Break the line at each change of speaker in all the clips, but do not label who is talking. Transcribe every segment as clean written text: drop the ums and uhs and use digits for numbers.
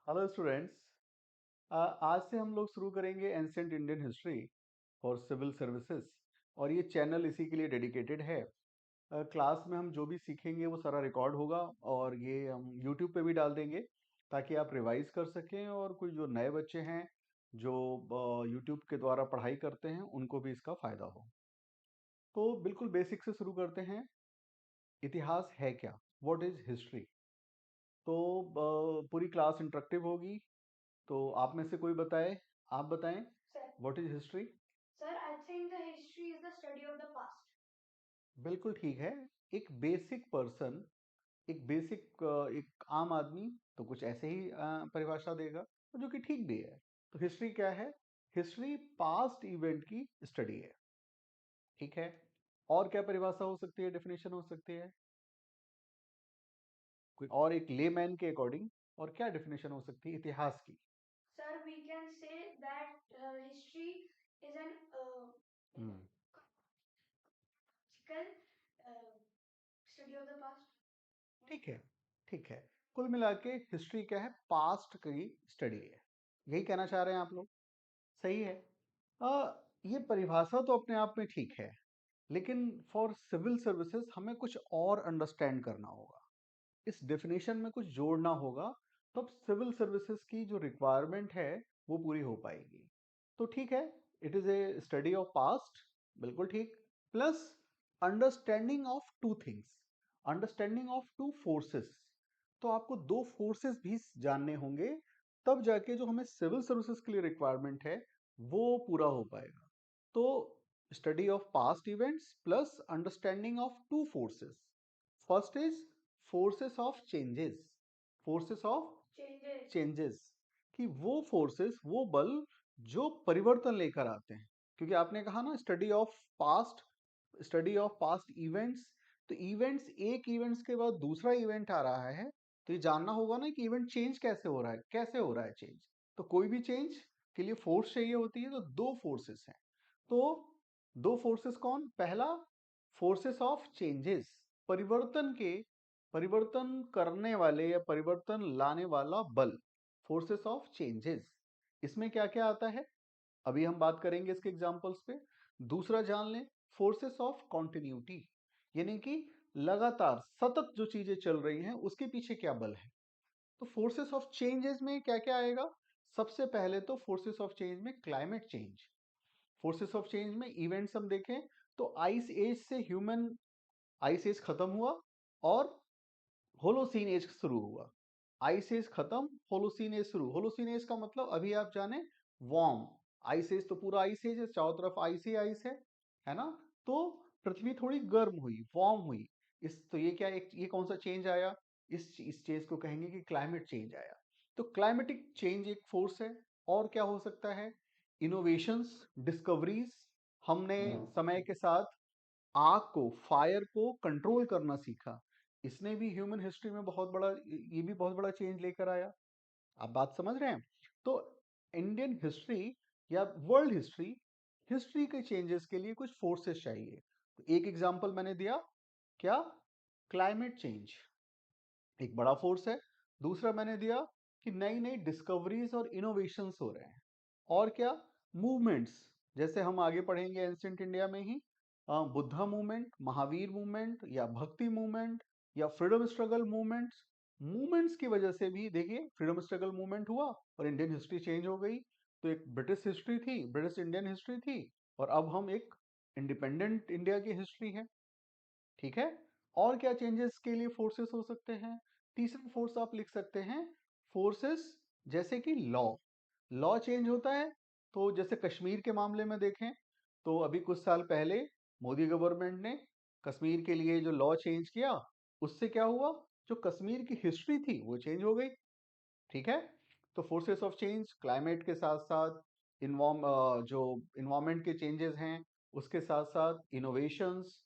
Hello students. आज से हम लोग शुरू करेंगे ancient Indian history for civil services और ये चैनल इसी के लिए डेडिकेटेड है। क्लास में हम जो भी सीखेंगे वो सारा रिकॉर्ड होगा और ये हम यूट्यूब पे भी डाल देंगे ताकि आप रिवाइज कर सकें और कोई जो नए बच्चे हैं जो यूट्यूब के द्वारा पढ़ाई करते हैं उनको भी इसका फ़ायदा हो। तो बिल्कुल बेसिक से शुरू करते हैं। इतिहास है क्या? What is history? तो पूरी क्लास इंटरेक्टिव होगी। तो आप में से कोई बताए, आप बताएं
Sir,
what is history.
sir, I think the history is the study of the past.
बिल्कुल ठीक है। एक बेसिक पर्सन, एक बेसिक एक आम आदमी तो कुछ ऐसे ही परिभाषा देगा जो कि ठीक भी है। तो हिस्ट्री क्या है? हिस्ट्री पास्ट इवेंट की स्टडी है। ठीक है। और क्या परिभाषा हो सकती है, डेफिनेशन हो सकती है कोई और एक लेमैन के अकॉर्डिंग? और क्या डेफिनेशन हो सकती है इतिहास की?
Sir, we can say that history is an
hmm
physical uh, study of the past.
ठीक है, ठीक है। कुल मिला के हिस्ट्री क्या है? पास्ट की स्टडी है। यही कहना चाह रहे हैं आप लोग? सही है। ये परिभाषा तो अपने आप में ठीक है, लेकिन फॉर सिविल सर्विसेज हमें कुछ और अंडरस्टैंड करना होगा, इस डेफिनेशन में कुछ जोड़ना होगा, तब सिविल सर्विसेज की जो रिक्वायरमेंट है वो पूरी हो पाएगी। तो ठीक है, it is a study of past, बिल्कुल ठीक, plus understanding of two things, understanding of two forces. तो आपको दो फोर्सेस भी जानने होंगे, तब जाके जो हमें सिविल सर्विसेज के लिए रिक्वायरमेंट है वो पूरा हो पाएगा। तो study of past events plus understanding of two forces. First is forces of changes, forces of
Changes.
Changes, कि वो फोर्सेस, वो बल जो परिवर्तन लेकर आते हैं। क्योंकि आपने कहा ना study of past, study of past events, तो इवेंट्स, एक इवेंट्स के बाद दूसरा इवेंट आ रहा है, तो ये जानना होगा ना कि इवेंट चेंज कैसे हो रहा है, कैसे हो रहा है चेंज। तो कोई भी चेंज के लिए फोर्स चाहिए होती है, तो दो फोर्सेस हैं। तो दो फोर्सेस कौन? पहला फोर्सेस ऑफ चेंजेस, परिवर्तन के, परिवर्तन करने वाले या परिवर्तन लाने वाला बल, फोर्सेस ऑफ चेंजेस। इसमें क्या क्या आता है अभी हम बात करेंगे इसके एग्जांपल्स पे। दूसरा जान लें, फोर्सेस ऑफ कॉन्टिन्यूटी, यानी कि लगातार सतत जो चीजें चल रही हैं उसके पीछे क्या बल है। तो फोर्सेस ऑफ चेंजेस में क्या क्या आएगा? सबसे पहले तो फोर्सेस ऑफ चेंज में climate change. Forces of change में इवेंट्स हम देखें तो आइस एज से ह्यूमन, आइस एज खत्म हुआ और होलोसीन एज शुरू हुआ। आइस एज खत्म, होलोसीन एज शुरू। होलोसीन एज का मतलब अभी आप जाने वार्म, आइस एज तो पूरा आइस एज है, चारों तरफ आइस ही आइस है ना। तो पृथ्वी थोड़ी गर्म हुई, वार्म हुई। इस तो ये क्या, एक ये कौन सा चेंज आया? इस चेंज को कहेंगे कि क्लाइमेट चेंज आया। तो क्लाइमेटिक चेंज एक फोर्स है। और क्या हो सकता है? Innovations, discoveries. हमने समय के साथ आग को, फायर को कंट्रोल करना सीखा। इसने भी ह्यूमन हिस्ट्री में बहुत बड़ा, ये भी बहुत बड़ा चेंज लेकर आया। आप बात समझ रहे हैं? तो इंडियन हिस्ट्री या वर्ल्ड हिस्ट्री, हिस्ट्री के चेंजेस के लिए कुछ फोर्सेस चाहिए। तो एक एग्जांपल मैंने दिया, क्या? क्लाइमेट चेंज एक बड़ा फोर्स है। दूसरा मैंने दिया कि नई नई डिस्कवरीज और इनोवेशंस हो रहे हैं। और क्या? मूवमेंट्स, जैसे हम आगे पढ़ेंगे एंशिएंट इंडिया में ही, बुद्धा मूवमेंट, महावीर मूवमेंट या भक्ति मूवमेंट या फ्रीडम स्ट्रगल मूवमेंट्स। मूवमेंट्स की वजह से भी देखिए, फ्रीडम स्ट्रगल मूवमेंट हुआ और इंडियन हिस्ट्री चेंज हो गई। तो एक ब्रिटिश हिस्ट्री थी, ब्रिटिश इंडियन हिस्ट्री थी, और अब हम एक इंडिपेंडेंट इंडिया की हिस्ट्री है। ठीक है। और क्या चेंजेस के लिए फोर्सेस हो सकते हैं? तीसरा फोर्स आप लिख सकते हैं, फोर्सेस जैसे कि लॉ, लॉ चेंज होता है। तो जैसे कश्मीर के मामले में देखें तो अभी कुछ साल पहले मोदी गवर्नमेंट ने कश्मीर के लिए जो लॉ चेंज किया, उससे क्या हुआ? जो कश्मीर की हिस्ट्री थी वो चेंज हो गई। ठीक है। तो फोर्सेस ऑफ चेंज क्लाइमेट के साथ साथ जो इन्वायरमेंट के चेंजेस हैं उसके साथ साथ इनोवेशंस,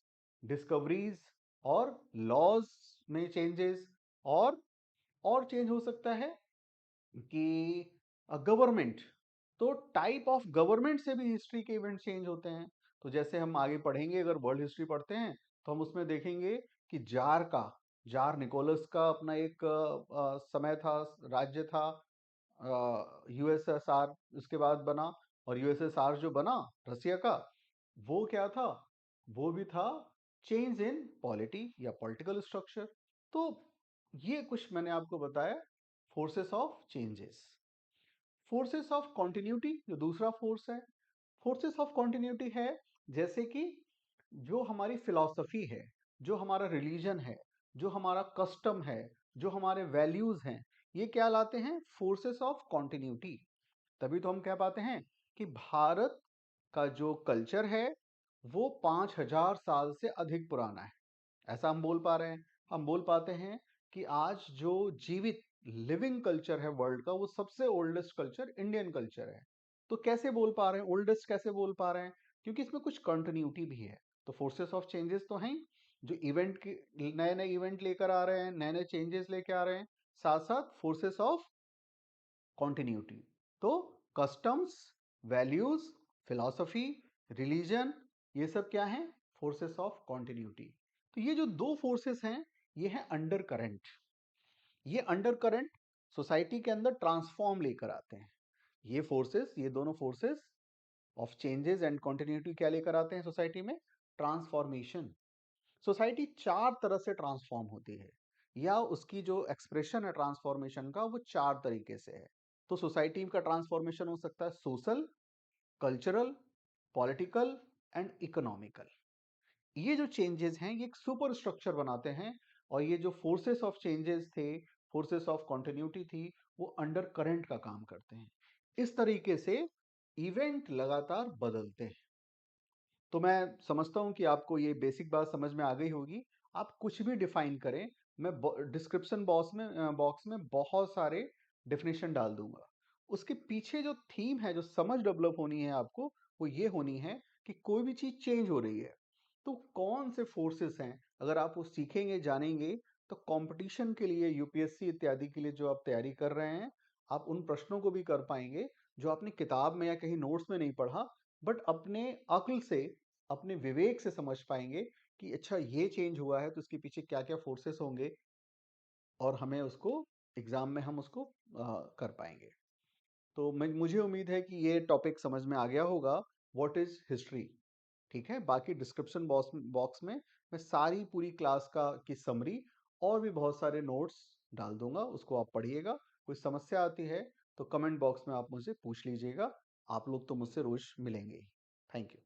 डिस्कवरीज और लॉज में चेंजेस। और चेंज हो सकता है कि गवर्नमेंट, तो टाइप ऑफ गवर्नमेंट से भी हिस्ट्री के इवेंट चेंज होते हैं। तो जैसे हम आगे पढ़ेंगे, अगर वर्ल्ड हिस्ट्री पढ़ते हैं तो हम उसमें देखेंगे कि जार का, जार निकोलस का अपना एक समय था, राज्य था। यूएसएसआर उसके बाद बना, और यूएसएसआर जो बना रसिया का, वो क्या था, वो भी था चेंज इन पॉलिटी या पॉलिटिकल स्ट्रक्चर। तो ये कुछ मैंने आपको बताया forces of changes. Forces of continuity जो दूसरा फोर्स है, फोर्सेस ऑफ कॉन्टिन्यूटी है जैसे कि जो हमारी फिलॉसफी है, जो हमारा रिलीजन है, जो हमारा कस्टम है, जो हमारे वैल्यूज हैं, ये क्या लाते हैं, फोर्सेस ऑफ कॉन्टिन्यूटी। तभी तो हम कह पाते हैं कि भारत का जो कल्चर है वो 5,000 साल से अधिक पुराना है। ऐसा हम बोल पा रहे हैं। हम बोल पाते हैं कि आज जो जीवित लिविंग कल्चर है वर्ल्ड का, वो सबसे ओल्डेस्ट कल्चर इंडियन कल्चर है। तो कैसे बोल पा रहे हैं ओल्डेस्ट, कैसे बोल पा रहे हैं, क्योंकि इसमें कुछ कंटिन्यूटी भी है। तो फोर्सेस ऑफ चेंजेस तो हैं ही, जो इवेंट के नए नए इवेंट लेकर आ रहे हैं, नए नए चेंजेस लेकर आ रहे हैं, साथ साथ फोर्सेस ऑफ कॉन्टिन्यूटी। तो कस्टम्स, वैल्यूज, फिलॉसफी, रिलीजन, ये सब क्या है, फोर्सेस ऑफ कॉन्टिन्यूटी। तो ये जो दो फोर्सेस हैं, ये हैं अंडर करंट। ये अंडर करंट सोसाइटी के अंदर ट्रांसफॉर्म लेकर आते हैं। ये फोर्सेस, ये दोनों forces of changes and continuity क्या लेकर आते हैं सोसाइटी में, ट्रांसफॉर्मेशन। सोसाइटी चार तरह से ट्रांसफॉर्म होती है, या उसकी जो एक्सप्रेशन है ट्रांसफॉर्मेशन का, वो चार तरीके से है। तो सोसाइटी का ट्रांसफॉर्मेशन हो सकता है social, cultural, political and economical. ये जो चेंजेस हैं ये एक सुपर स्ट्रक्चर बनाते हैं, और ये जो फोर्सेस ऑफ चेंजेस थे, फोर्सेस ऑफ कॉन्टिन्यूटी थी, वो अंडर करंट का काम करते हैं। इस तरीके से इवेंट लगातार बदलते हैं। तो मैं समझता हूँ कि आपको ये बेसिक बात समझ में आ गई होगी। आप कुछ भी डिफाइन करें, मैं डिस्क्रिप्शन बॉक्स में बहुत सारे डेफिनेशन डाल दूंगा। उसके पीछे जो थीम है, जो समझ डेवलप होनी है आपको, वो ये होनी है कि कोई भी चीज चेंज हो रही है तो कौन से फोर्सेस हैं। अगर आप वो सीखेंगे, जानेंगे, तो कंपटीशन के लिए, यूपीएससी इत्यादि के लिए जो आप तैयारी कर रहे हैं, आप उन प्रश्नों को भी कर पाएंगे जो आपने किताब में या कहीं नोट्स में नहीं पढ़ा, बट अपने अक्ल से, अपने विवेक से समझ पाएंगे कि अच्छा ये चेंज हुआ है तो इसके पीछे क्या क्या फोर्सेस होंगे, और हमें उसको एग्जाम में हम उसको कर पाएंगे। तो मुझे उम्मीद है कि ये टॉपिक समझ में आ गया होगा, व्हाट इज हिस्ट्री। ठीक है, बाकी डिस्क्रिप्शन बॉक्स में मैं सारी पूरी क्लास का की समरी और भी बहुत सारे नोट्स डाल दूंगा, उसको आप पढ़िएगा। कोई समस्या आती है तो कमेंट बॉक्स में आप मुझसे पूछ लीजिएगा। आप लोग तो मुझसे रोज मिलेंगे ही। Thank you.